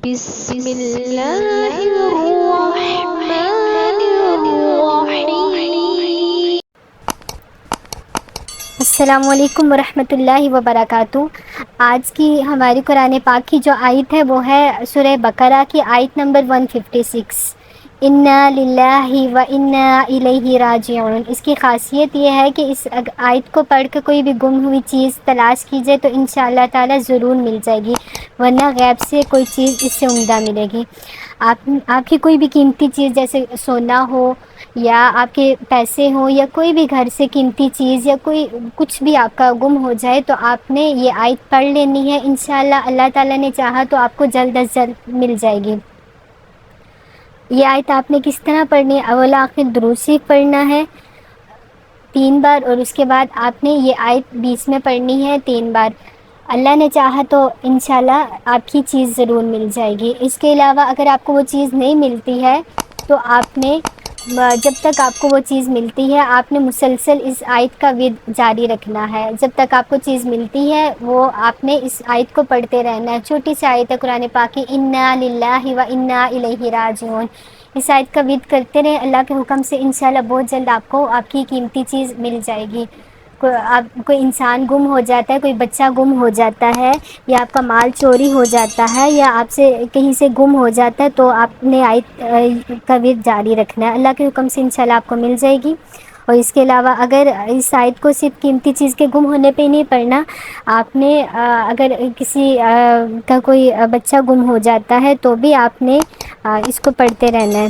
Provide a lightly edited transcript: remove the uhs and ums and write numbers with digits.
بسم اللہ الرحمن الرحیم۔ السلام علیکم ورحمۃ اللہ وبرکاتہ۔ آج کی ہماری قرآن پاک کی جو آیت ہے وہ ہے سورہ بقرہ کی آیت نمبر 156، انا للہ و انا الیہ راجعون۔ اس کی خاصیت یہ ہے کہ اس آیت کو پڑھ کے کوئی بھی گم ہوئی چیز تلاش کیجئے تو انشاءاللہ تعالی ضرور مل جائے گی، ورنہ غیب سے کوئی چیز اس سے عمدہ ملے گی۔ آپ کی کوئی بھی قیمتی چیز جیسے سونا ہو یا آپ کے پیسے ہوں یا کوئی بھی گھر سے قیمتی چیز یا کوئی کچھ بھی آپ کا گم ہو جائے تو آپ نے یہ آیت پڑھ لینی ہے، انشاءاللہ اللہ تعالیٰ نے چاہا تو آپ کو جلد از جلد مل جائے گی۔ یہ آیت آپ نے کس طرح پڑھنی ہے؟ اول آخر درود شریف پڑھنا ہے 3 بار، اور اس کے بعد آپ نے یہ آیت بیچ میں پڑھنی ہے 3 بار۔ اللہ نے چاہا تو انشاءاللہ آپ کی چیز ضرور مل جائے گی۔ اس کے علاوہ اگر آپ کو وہ چیز نہیں ملتی ہے تو آپ نے جب تک آپ کو وہ چیز ملتی ہے آپ نے مسلسل اس آیت کا ورد جاری رکھنا ہے۔ جب تک آپ کو چیز ملتی ہے وہ آپ نے اس آیت کو پڑھتے رہنا ہے۔ چھوٹی سی آیت ہے قرآن پاک کی، انا للہ و انا الیہ راجعون۔ اس آیت کا ورد کرتے رہیں اللہ کے حکم سے، انشاءاللہ بہت جلد آپ کو آپ کی قیمتی چیز مل جائے گی۔ کوئی انسان گم ہو جاتا ہے، کوئی بچہ گم ہو جاتا ہے یا آپ کا مال چوری ہو جاتا ہے یا آپ سے کہیں سے گم ہو جاتا ہے تو آپ نے آیت کا ورد جاری رکھنا ہے، اللہ کے حکم سے انشاءاللہ آپ کو مل جائے گی۔ اور اس کے علاوہ اگر اس آیت کو صرف قیمتی چیز کے گم ہونے پہ ہی نہیں پڑھنا، آپ نے اگر کسی کا کوئی بچہ گم ہو جاتا ہے تو بھی آپ نے اس کو پڑھتے رہنا ہے۔